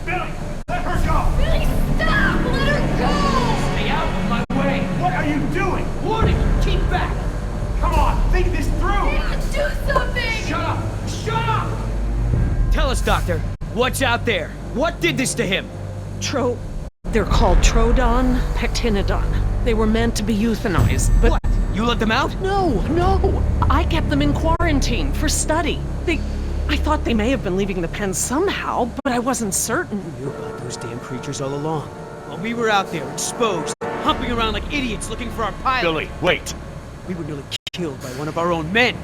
Billy, let her go! Billy, stop! Let her go! Stay out of my way! What are you doing? Warning! Keep back! Come on, think this through! Do something! Shut up! Shut up! Tell us, Doctor. What's out there? What did this to him? They're called Trodon Pectinodon. They were meant to be euthanized, but... What? You let them out? No. I kept them in quarantine for study. I thought they may have been leaving the pen somehow, but I wasn't certain. We knew about those damn creatures all along. While we were out there, exposed, humping around like idiots looking for our pilot. Billy, wait! We were nearly killed by one of our own men.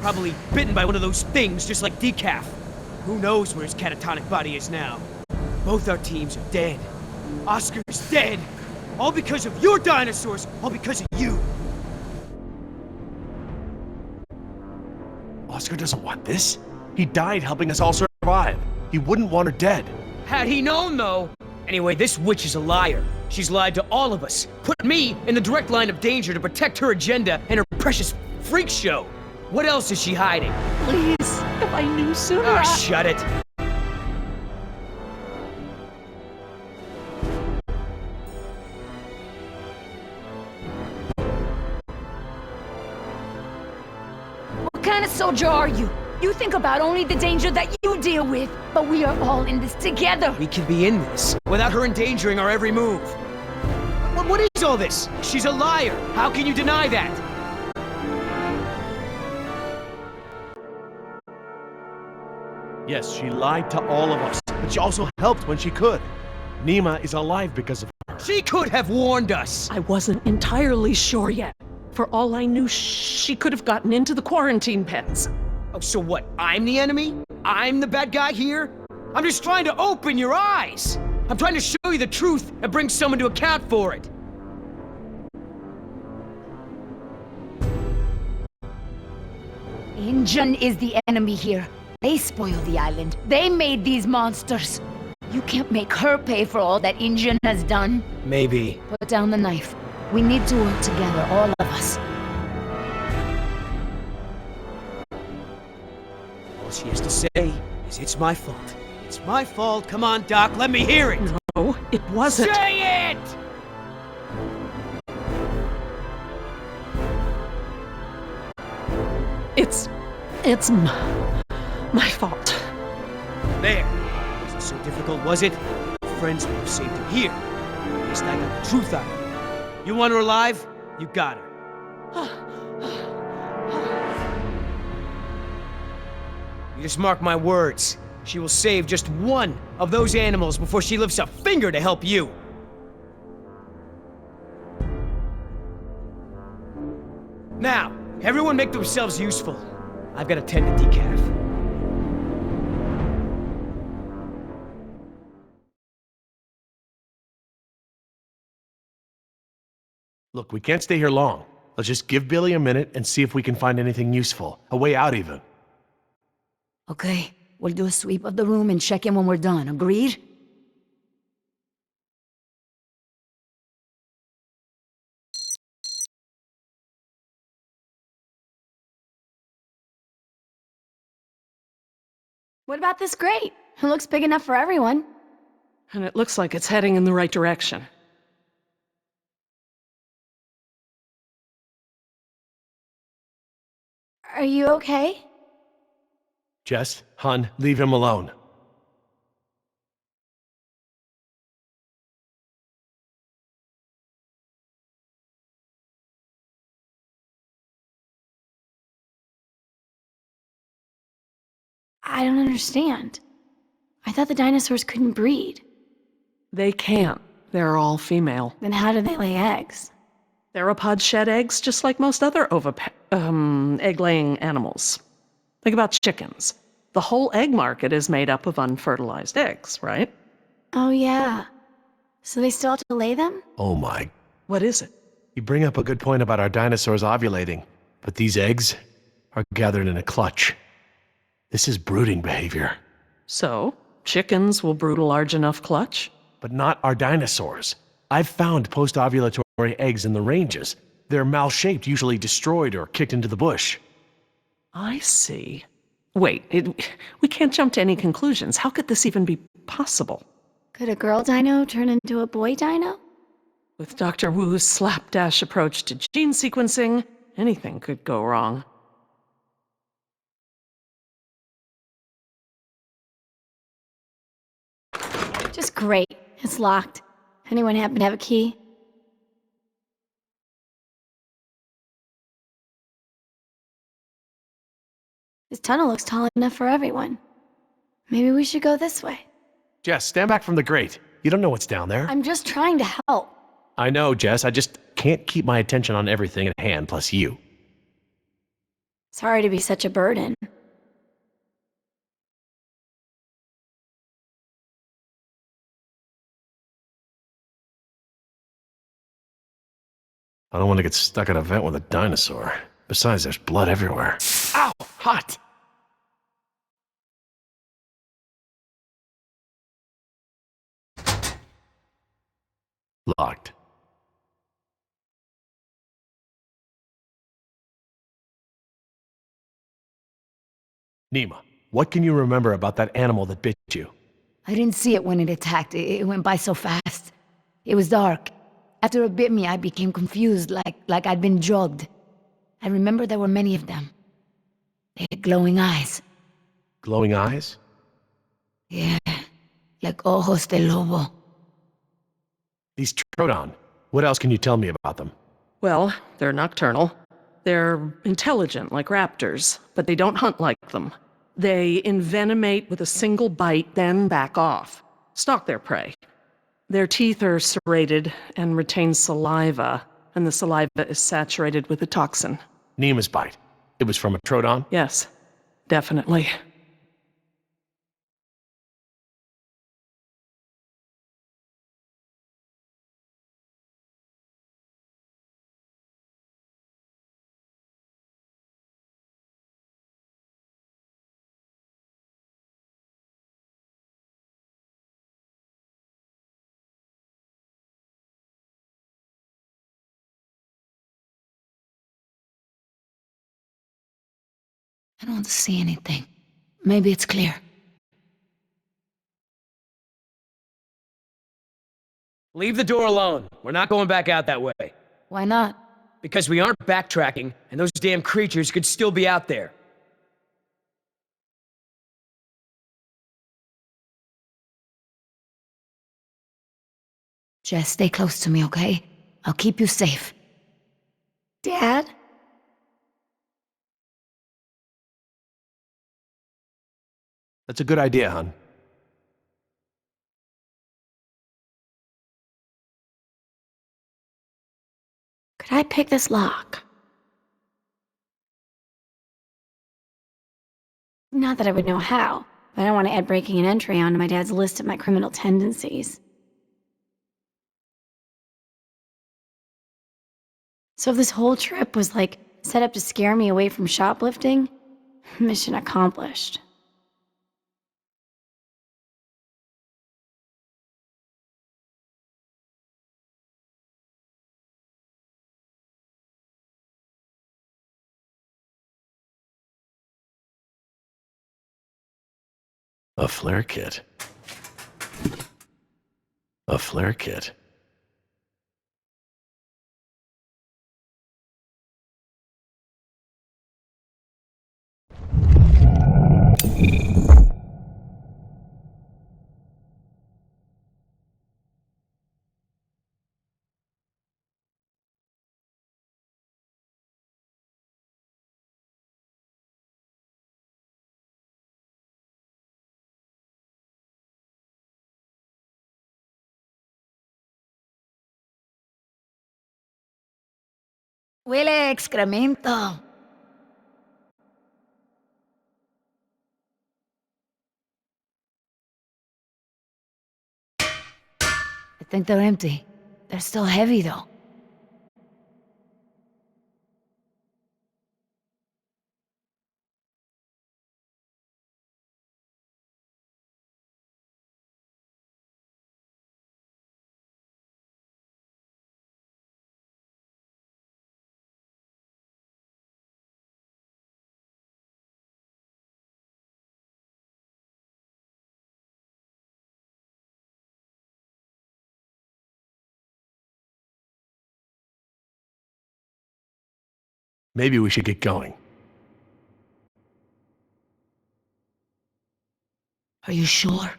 Probably bitten by one of those things, just like Decaf. Who knows where his catatonic body is now? Both our teams are dead. Oscar's dead. All because of your dinosaurs. All because of you. Oscar doesn't want this. He died helping us all survive. He wouldn't want her dead. Had he known, though. Anyway, this witch is a liar. She's lied to all of us. Put me in the direct line of danger to protect her agenda and her precious freak show. What else is she hiding? Please, if I knew sooner, Ah, shut it. What kind of soldier are you? You think about only the danger that you deal with, but we are all in this together. We can be in this without her endangering our every move. What is all this? She's a liar. How can you deny that? Yes, she lied to all of us, but she also helped when she could. Nima is alive because of her. She could have warned us. I wasn't entirely sure yet. For all I knew, she could have gotten into the quarantine pens. Oh, so what? I'm the enemy? I'm the bad guy here? I'm just trying to open your eyes. I'm trying to show you the truth and bring someone to account for it. Injun is the enemy here. They spoiled the island. They made these monsters. You can't make her pay for all that Injun has done. Maybe. Put down the knife. We need to work together, all of us. All she has to say is it's my fault. It's my fault. Come on, Doc, let me hear it. No, it wasn't. Say it! It's my fault. There. Wasn't so difficult, was it? Friends may have saved her here. At least I got the truth out of her. You want her alive? You got her. You just mark my words. She will save just one of those animals before she lifts a finger to help you. Now, everyone make themselves useful. I've got to tend to Decaf. Look, we can't stay here long. Let's just give Billy a minute and see if we can find anything useful. A way out, even. Okay, we'll do a sweep of the room and check in when we're done. Agreed? What about this grate? It looks big enough for everyone. And it looks like it's heading in the right direction. Are you okay? Jess, Hun, leave him alone. I don't understand. I thought the dinosaurs couldn't breed. They can't. They're all female. Then how do they lay eggs? Theropods shed eggs just like most other egg-laying animals. Think about chickens. The whole egg market is made up of unfertilized eggs, right? Oh yeah. So they still have to lay them? Oh my. What is it? You bring up a good point about our dinosaurs ovulating, but these eggs are gathered in a clutch. This is brooding behavior. So, chickens will brood a large enough clutch? But not our dinosaurs. I've found post-ovulatory eggs in the ranges. They're mal-shaped, usually destroyed or kicked into the bush. I see. Wait, we can't jump to any conclusions. How could this even be possible? Could a girl dino turn into a boy dino? With Dr. Wu's slapdash approach to gene sequencing, anything could go wrong. Just great. It's locked. Anyone happen to have a key? This tunnel looks tall enough for everyone. Maybe we should go this way. Jess, stand back from the grate. You don't know what's down there. I'm just trying to help. I know, Jess. I just can't keep my attention on everything at hand, plus you. Sorry to be such a burden. I don't want to get stuck at a vent with a dinosaur. Besides, there's blood everywhere. Ow! Hot! Locked. Nima, what can you remember about that animal that bit you? I didn't see it when it attacked. It went by so fast. It was dark. After it bit me, I became confused, like I'd been drugged. I remember there were many of them. They had glowing eyes. Glowing eyes? Yeah, like ojos de lobo. These Troodon. What else can you tell me about them? Well, they're nocturnal. They're intelligent like raptors, but they don't hunt like them. They envenomate with a single bite, then back off. Stalk their prey. Their teeth are serrated and retain saliva, and the saliva is saturated with a toxin. Nima's bite. It was from a Troodon? Yes, definitely. I don't see anything. Maybe it's clear. Leave the door alone. We're not going back out that way. Why not? Because we aren't backtracking, and those damn creatures could still be out there. Jess, stay close to me, okay? I'll keep you safe. Dad? That's a good idea, hon. Could I pick this lock? Not that I would know how, but I don't want to add breaking and entry onto my dad's list of my criminal tendencies. So if this whole trip was like set up to scare me away from shoplifting, mission accomplished. A flare kit. A flare kit. Huele a excremento. I think they're empty. They're still heavy, though. Maybe we should get going. Are you sure?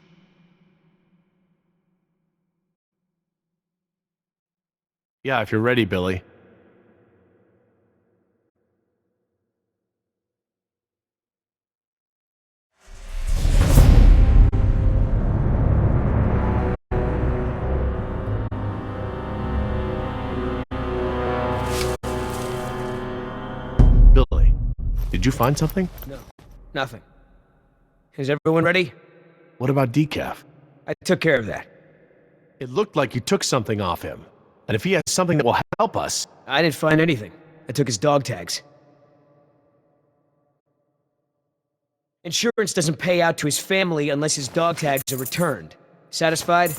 Yeah, if you're ready, Billy. Billy, did you find something? No, nothing. Is everyone ready? What about Decaf? I took care of that. It looked like you took something off him. And if he has something that will help us... I didn't find anything. I took his dog tags. Insurance doesn't pay out to his family unless his dog tags are returned. Satisfied?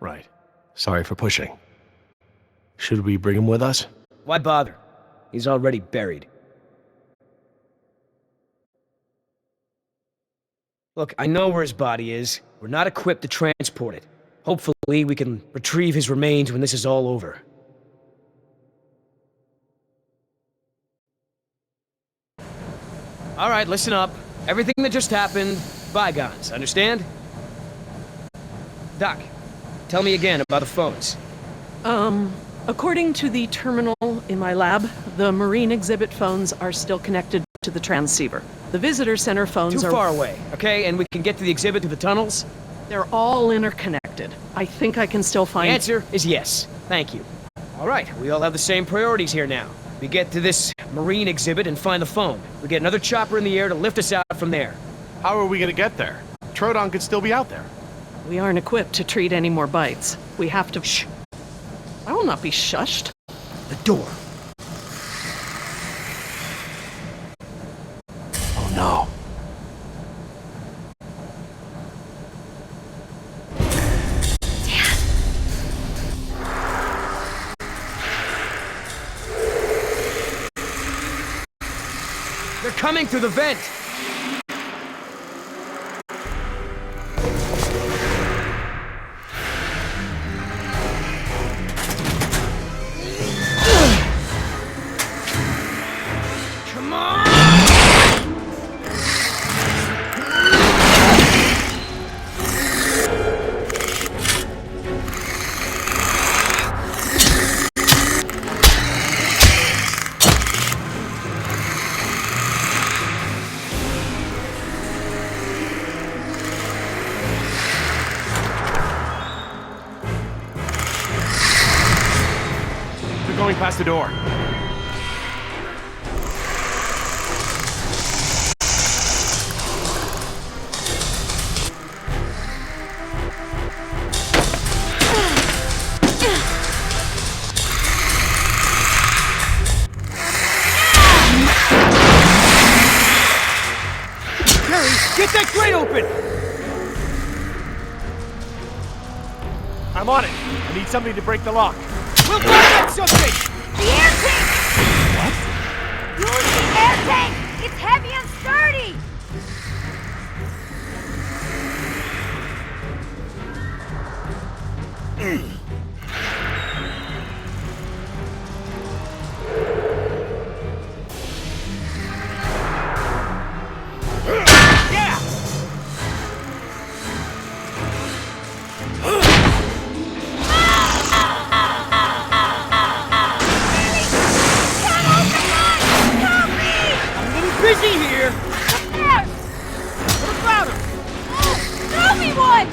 Right. Sorry for pushing. Should we bring him with us? Why bother? He's already buried. Look, I know where his body is. We're not equipped to transport it. Hopefully, we can retrieve his remains when this is all over. Alright, listen up. Everything that just happened, bygones, understand? Doc, tell me again about the phones. According to the terminal in my lab, the marine exhibit phones are still connected to the transceiver. The visitor center phones Too are... far away, okay? And we can get to the exhibit through the tunnels? They're all interconnected. I think I can still The find... answer is yes. Thank you. Alright, we all have the same priorities here now. We get to this marine exhibit and find the phone. We get another chopper in the air to lift us out from there. How are we gonna get there? Troodon could still be out there. We aren't equipped to treat any more bites. We have to... Shh. I will not be shushed. The door. Oh no. They're coming through the vent! Come on! They're going past the door. Get that grate open! I'm on it. I need something to break the lock. We'll find out something! The air tank! What? Use the air tank! It's heavy and sturdy! Yeah! I'm a little busy here! There! What about him? Throw me one!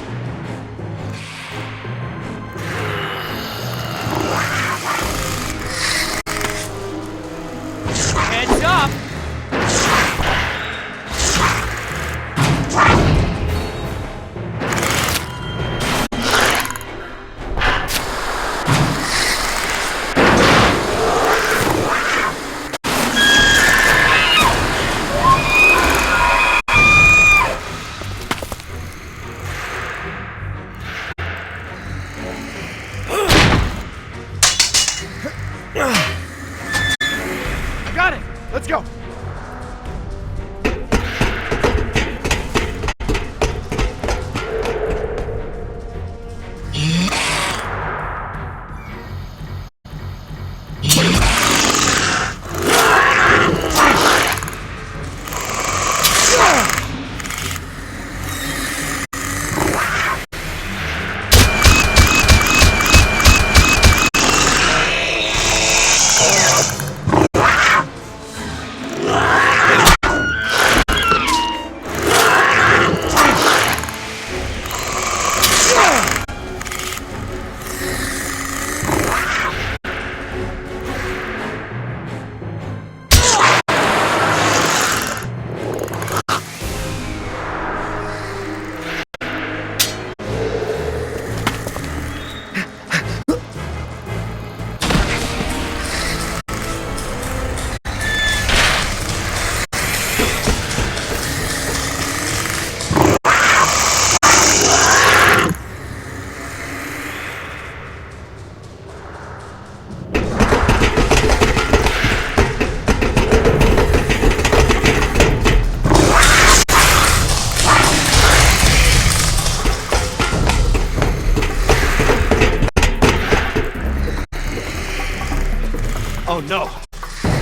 Oh no.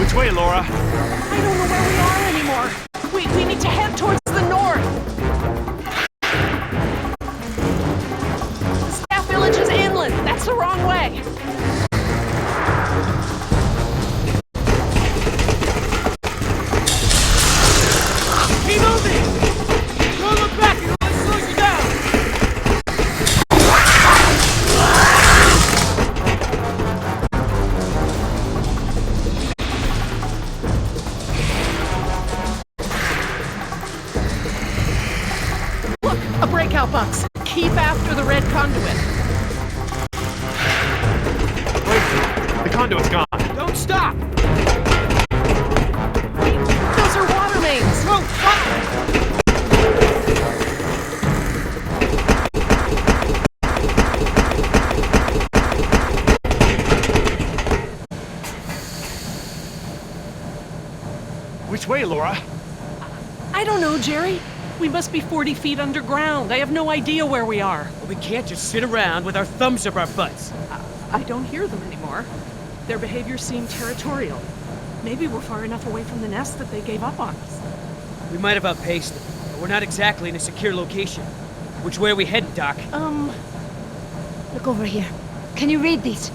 Which way, Laura? I don't know where we are anymore. We need to head towards the north. The staff village is inland. That's the wrong way. Keep moving! Don't look back, it only slows you down! Look, a breakout box. Keep after the red conduit. Wait, the conduit's gone. Don't stop! Those are water mains. Whoa, stop! Which way, Laura? I don't know, Jerry. We must be 40 feet underground. I have no idea where we are. We can't just sit around with our thumbs up our butts. I don't hear them anymore. Their behavior seemed territorial. Maybe we're far enough away from the nest that they gave up on us. We might have outpaced them, but we're not exactly in a secure location. Which way are we heading, Doc? Look over here. Can you read these?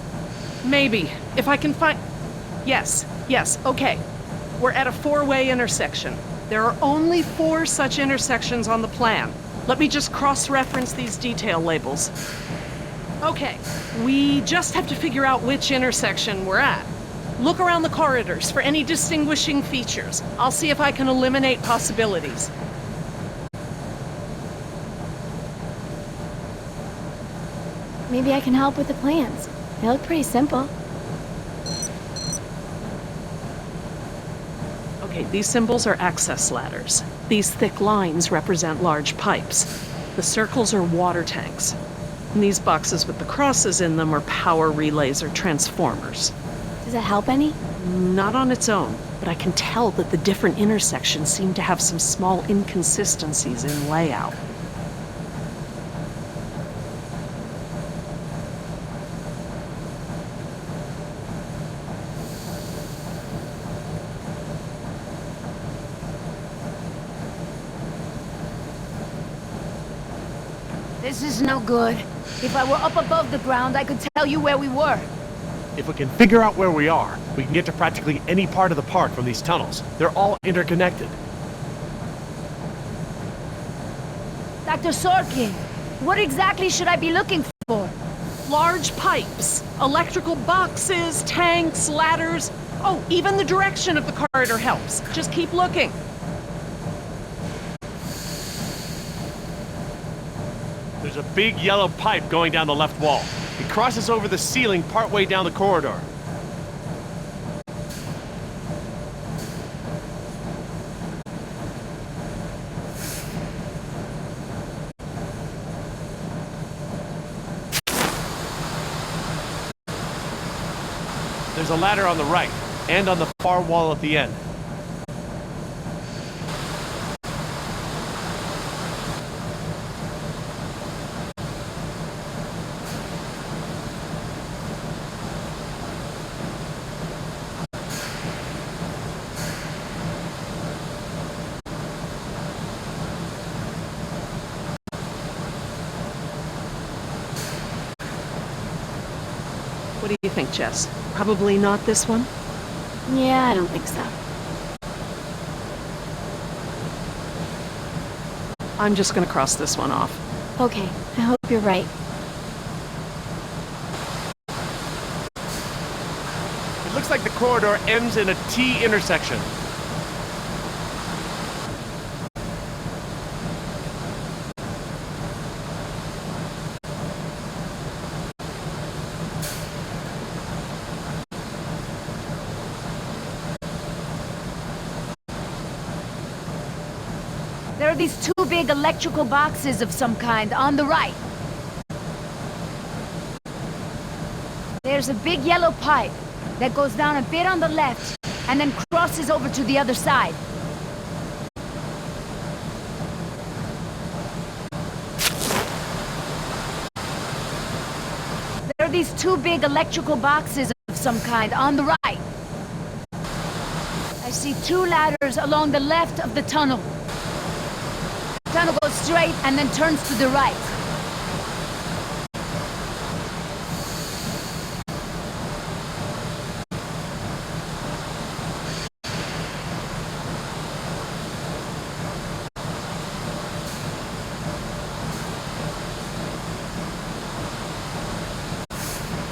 Maybe. If I can find... Yes, okay. We're at a 4-way intersection. There are only 4 such intersections on the plan. Let me just cross-reference these detail labels. Okay, we just have to figure out which intersection we're at. Look around the corridors for any distinguishing features. I'll see if I can eliminate possibilities. Maybe I can help with the plans. They look pretty simple. Okay, these symbols are access ladders. These thick lines represent large pipes. The circles are water tanks. And these boxes with the crosses in them are power relays or transformers. Does that help any? Not on its own, but I can tell that the different intersections seem to have some small inconsistencies in layout. This is no good. If I were up above the ground, I could tell you where we were. If we can figure out where we are, we can get to practically any part of the park from these tunnels. They're all interconnected. Dr. Sorkin, what exactly should I be looking for? Large pipes, electrical boxes, tanks, ladders. Oh, even the direction of the corridor helps. Just keep looking. There's a big yellow pipe going down the left wall. It crosses over the ceiling partway down the corridor. There's a ladder on the right, and on the far wall at the end. What do you think, Jess? Probably not this one? Yeah, I don't think so. I'm just gonna cross this one off. Okay, I hope you're right. It looks like the corridor ends in a T intersection. There are these 2 big electrical boxes of some kind on the right. There's a big yellow pipe that goes down a bit on the left and then crosses over to the other side. There are these 2 big electrical boxes of some kind on the right. see 2 ladders along the left of the tunnel. Tunnel goes straight and then turns to the right.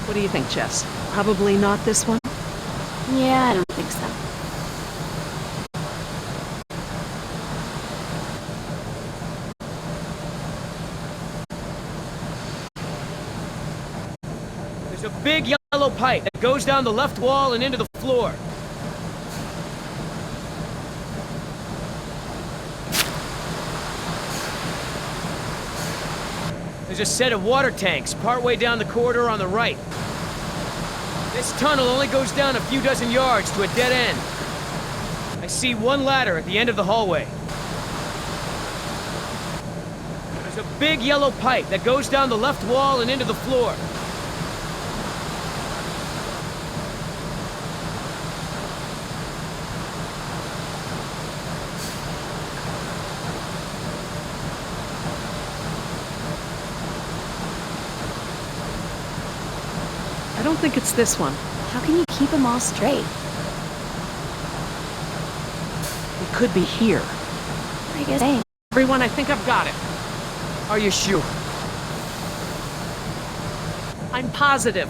What do you think, Jess? Probably not this one? Yeah, I don't think so. There's a big yellow pipe that goes down the left wall and into the floor. There's a set of water tanks partway down the corridor on the right. This tunnel only goes down a few dozen yards to a dead end. I see 1 ladder at the end of the hallway. There's a big yellow pipe that goes down the left wall and into the floor. I don't think it's this one. How can you keep them all straight? It could be here. I guess same. Everyone, I think I've got it. Are you sure? I'm positive.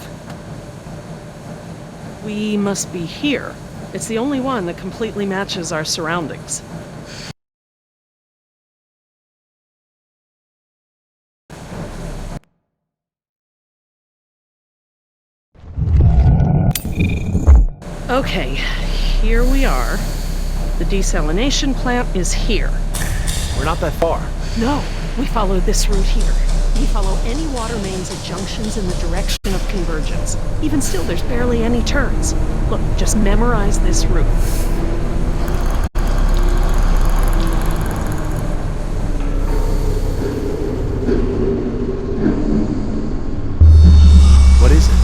We must be here. It's the only one that completely matches our surroundings. Okay, here we are. The desalination plant is here. We're not that far. No, we follow this route here. We follow any water mains at junctions in the direction of convergence. Even still, there's barely any turns. Look, just memorize this route. What is it?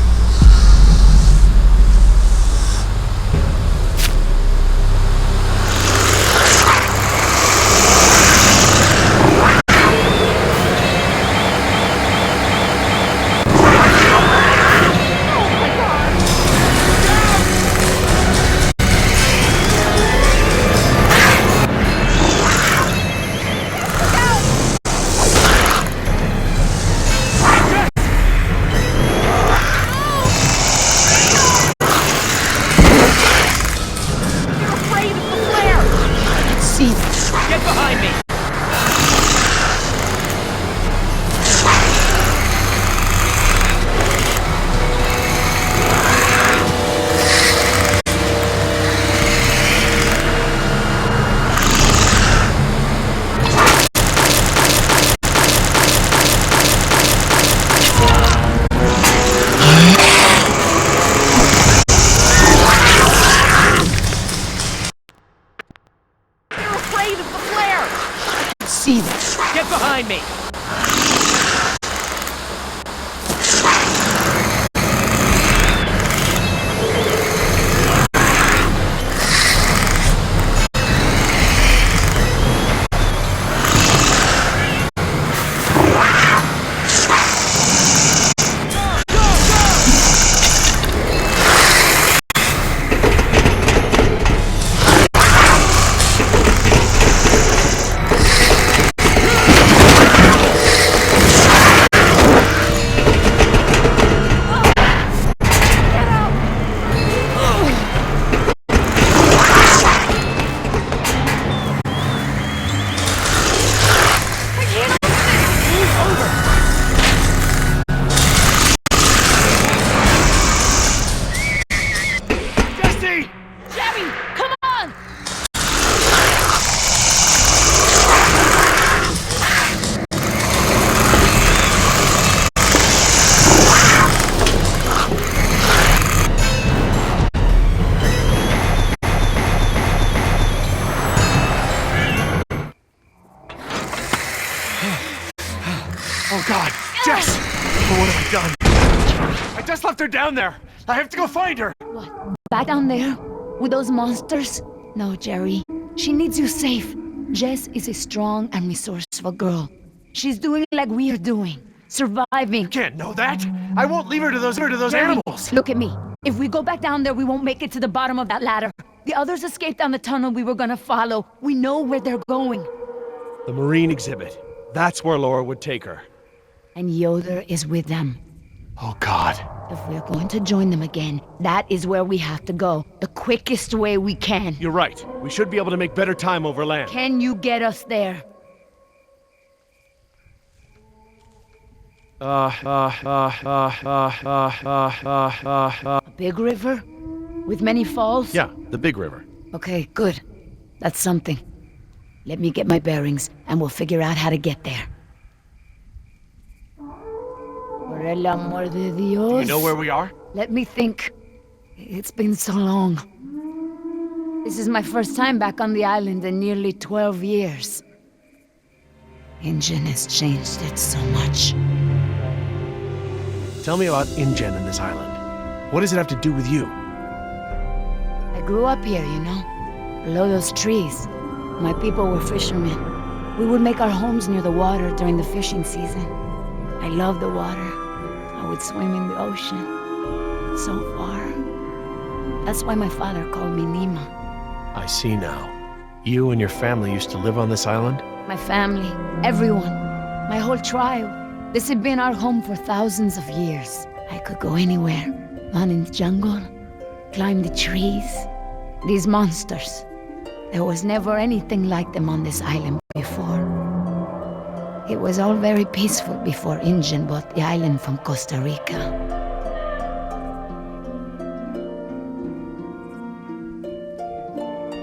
Get behind me! Get behind me! Oh God, Jess! Oh, what have I done? I just left her down there. I have to go find her. What? Back down there? With those monsters? No, Jerry. She needs you safe. Jess is a strong and resourceful girl. She's doing like we are doing. Surviving. Can't know that. I won't leave her to those animals. Look at me. If we go back down there, we won't make it to the bottom of that ladder. The others escaped down the tunnel we were gonna follow. We know where they're going. The Marine exhibit. That's where Laura would take her. And Yoder is with them. Oh, God. If we're going to join them again, that is where we have to go. The quickest way we can. You're right. We should be able to make better time over land. Can you get us there? A big river? With many falls? Yeah, the big river. Okay, good. That's something. Let me get my bearings, and we'll figure out how to get there. Por el amor de Dios. Do you know where we are? Let me think. It's been so long. This is my first time back on the island in nearly 12 years. Ingen has changed it so much. Tell me about InGen and this island. What does it have to do with you? I grew up here, you know, below those trees. My people were fishermen. We would make our homes near the water during the fishing season. I loved the water. I would swim in the ocean. So far. That's why my father called me Nima. I see now. You and your family used to live on this island? My family, everyone, my whole tribe. This had been our home for thousands of years. I could go anywhere, run in the jungle, climb the trees. These monsters. There was never anything like them on this island before. It was all very peaceful before InGen bought the island from Costa Rica.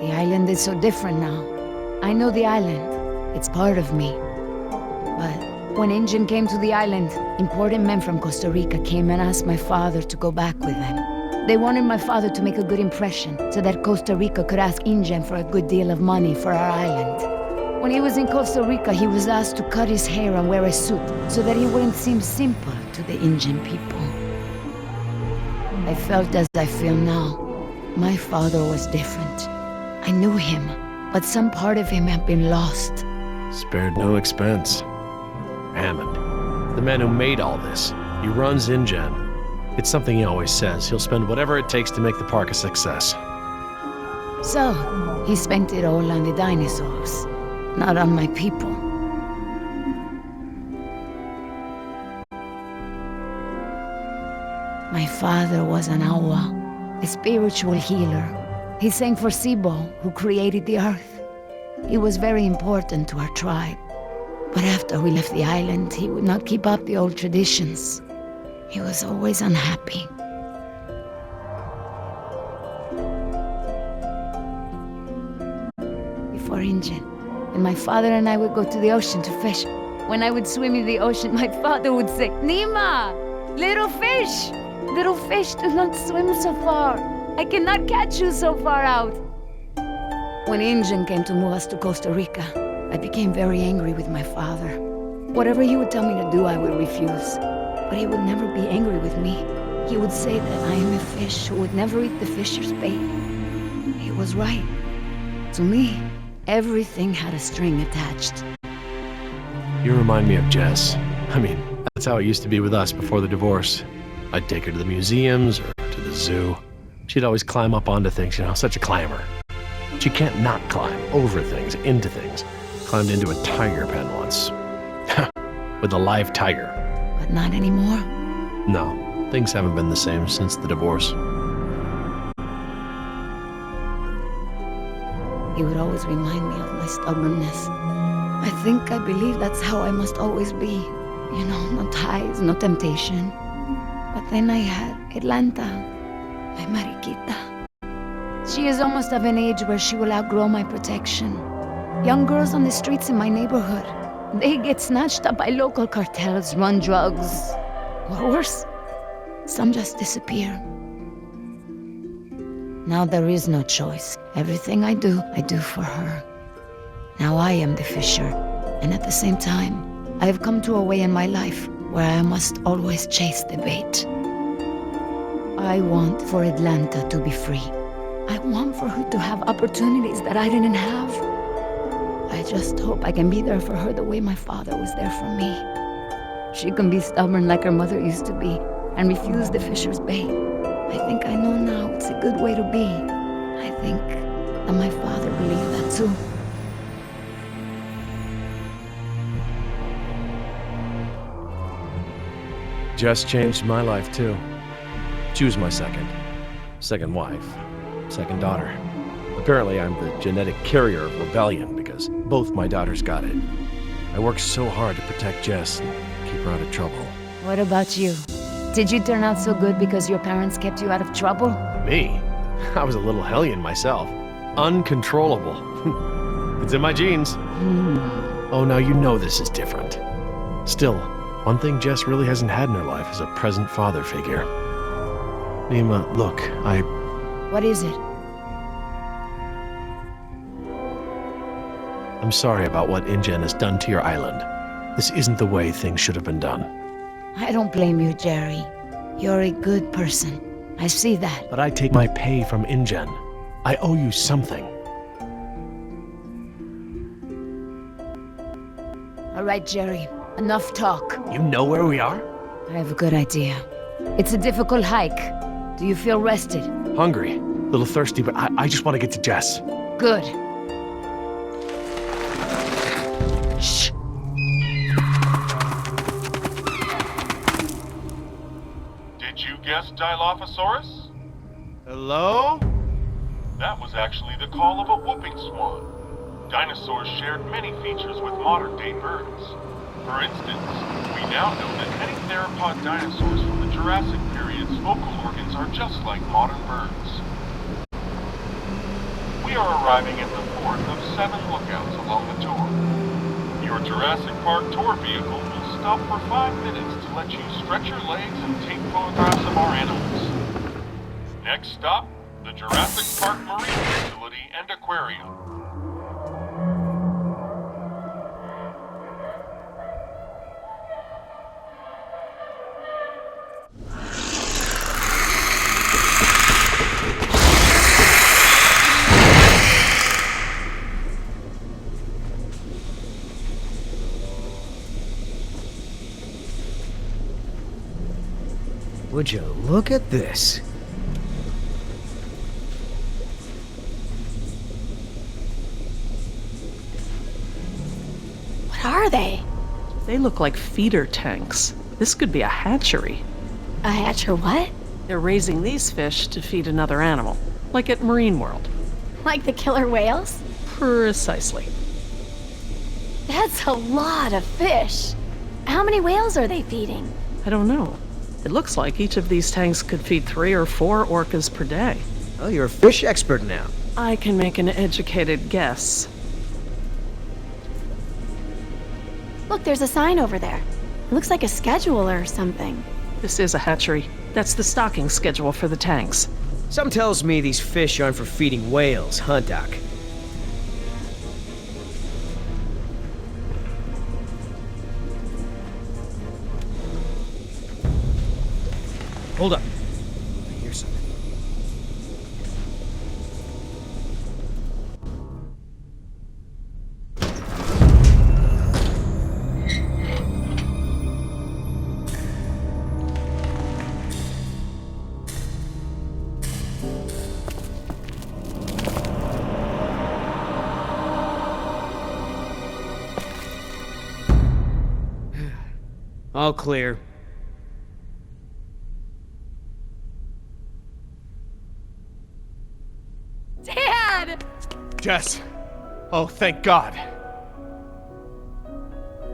The island is so different now. I know the island. It's part of me. But when InGen came to the island, important men from Costa Rica came and asked my father to go back with them. They wanted my father to make a good impression so that Costa Rica could ask InGen for a good deal of money for our island. When he was in Costa Rica, he was asked to cut his hair and wear a suit so that he wouldn't seem simple to the InGen people. I felt as I feel now. My father was different. I knew him, but some part of him had been lost. Spared no expense. Hammond, the man who made all this, he runs InGen. It's something he always says. He'll spend whatever it takes to make the park a success. So, he spent it all on the dinosaurs, not on my people. My father was an awa, a spiritual healer. He sang for Sibo, who created the earth. He was very important to our tribe. But after we left the island, he would not keep up the old traditions. He was always unhappy. Before InGen, and my father and I would go to the ocean to fish. When I would swim in the ocean, my father would say, Nima, little fish, do not swim so far. I cannot catch you so far out. When InGen came to move us to Costa Rica, I became very angry with my father. Whatever he would tell me to do, I would refuse. But he would never be angry with me. He would say that I am a fish who would never eat the fisher's bait. He was right. To me, everything had a string attached. You remind me of Jess. I mean, that's how it used to be with us before the divorce. I'd take her to the museums or to the zoo. She'd always climb up onto things, you know, such a climber. She can't not climb over things, into things. Climbed into a tiger pen once. With a live tiger. But not anymore. No, things haven't been the same since the divorce. He would always remind me of my stubbornness. I believe that's how I must always be. You know, no ties, no temptation. But then I had Atlanta, my mariquita. She is almost of an age where she will outgrow my protection. Young girls on the streets in my neighborhood, they get snatched up by local cartels, run drugs, or worse, some just disappear. Now there is no choice. Everything I do for her. Now I am the fisher, and at the same time, I have come to a way in my life where I must always chase the bait. I want for Atlanta to be free. I want for her to have opportunities that I didn't have. I just hope I can be there for her the way my father was there for me. She can be stubborn like her mother used to be and refuse the fisher's bait. I think I know now it's a good way to be. I think that my father believed that too. Jess changed my life too. She was my second wife, second daughter. Apparently I'm the genetic carrier of rebellion because both my daughters got it. I worked so hard to protect Jess and keep her out of trouble. What about you? Did you turn out so good because your parents kept you out of trouble? Me? I was a little hellion myself. Uncontrollable. It's in my genes. Oh, now you know this is different. Still, one thing Jess really hasn't had in her life is a present father figure. Nima, look, What is it? I'm sorry about what InGen has done to your island. This isn't the way things should have been done. I don't blame you, Jerry. You're a good person. I see that. But I take my pay from InGen. I owe you something. All right, Jerry. Enough talk. You know where we are? I have a good idea. It's a difficult hike. Do you feel rested? Hungry. A little thirsty, but I just want to get to Jess. Good. Shh. Did you guess Dilophosaurus? Hello? That was actually the call of a whooping swan. Dinosaurs shared many features with modern-day birds. For instance, we now know that many theropod dinosaurs from the Jurassic period's vocal organs are just like modern birds. We are arriving at the fourth of 7 lookouts along the tour. Your Jurassic Park tour vehicle will stop for 5 minutes to let you stretch your legs and take photographs of our animals. Next stop, the Jurassic Park Marine Facility and Aquarium. Would you look at this? What are they? They look like feeder tanks. This could be a hatchery. A hatcher what? They're raising these fish to feed another animal, like at Marine World. Like the killer whales? Precisely. That's a lot of fish. How many whales are they feeding? I don't know. It looks like each of these tanks could feed 3 or 4 orcas per day. Oh, you're a fish expert now. I can make an educated guess. Look, there's a sign over there. It looks like a schedule or something. This is a hatchery. That's the stocking schedule for the tanks. Some tells me these fish aren't for feeding whales, huh, Doc? Hold up. I hear something. All clear. Dad! Jess! Oh, thank God.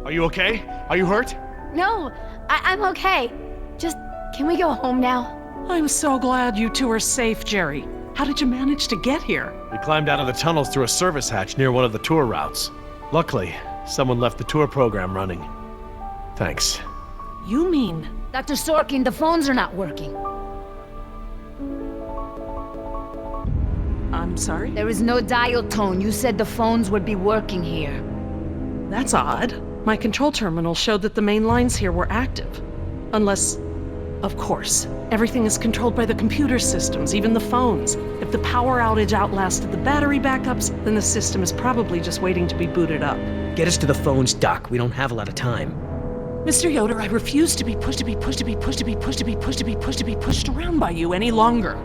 Are you okay? Are you hurt? No, I'm okay. Just, can we go home now? I'm so glad you two are safe, Jerry. How did you manage to get here? We climbed out of the tunnels through a service hatch near one of the tour routes. Luckily, someone left the tour program running. Thanks. You mean... Dr. Sorkin, the phones are not working. I'm sorry? There is no dial tone. You said the phones would be working here. That's odd. My control terminal showed that the main lines here were active. Unless... Of course. Everything is controlled by the computer systems, even the phones. If the power outage outlasted the battery backups, then the system is probably just waiting to be booted up. Get us to the phones, Doc. We don't have a lot of time. Mr. Yoder, I refuse to be pushed around by you any longer.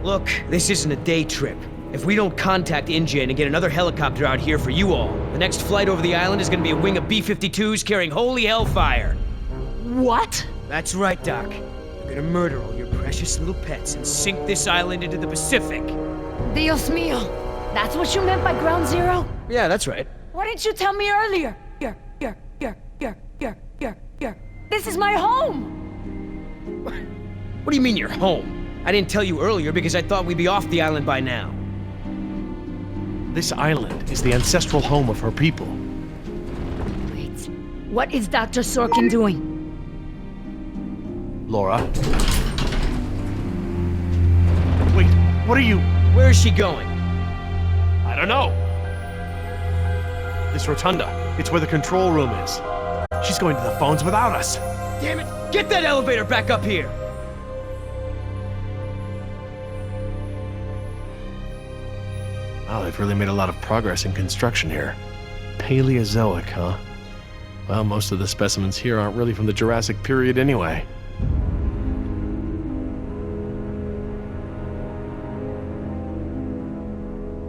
Look, this isn't a day trip. If we don't contact InGen and get another helicopter out here for you all, the next flight over the island is gonna be a wing of B-52s carrying holy hellfire. What? That's right, Doc. We're gonna murder all your precious little pets and sink this island into the Pacific. Dios mío. That's what you meant by ground zero? Yeah, that's right. Why didn't you tell me earlier? This is my home! What do you mean you're home? I didn't tell you earlier because I thought we'd be off the island by now. This island is the ancestral home of her people. Wait, what is Dr. Sorkin doing? Laura. Wait, what are you... Where is she going? I don't know. This rotunda. It's where the control room is. She's going to the phones without us. Damn it! Get that elevator back up here! Wow, they've really made a lot of progress in construction here. Paleozoic, huh? Well, most of the specimens here aren't really from the Jurassic period anyway.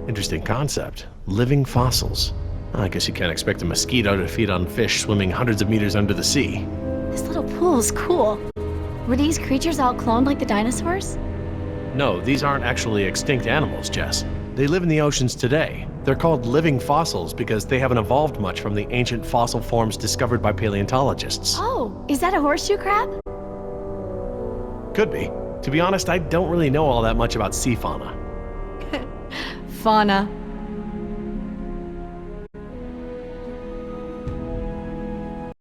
Interesting concept. Living fossils. I guess you can't expect a mosquito to feed on fish swimming hundreds of meters under the sea. This little pool is cool. Were these creatures all cloned like the dinosaurs? No, these aren't actually extinct animals, Jess. They live in the oceans today. They're called living fossils because they haven't evolved much from the ancient fossil forms discovered by paleontologists. Oh, is that a horseshoe crab? Could be. To be honest, I don't really know all that much about sea fauna. Fauna.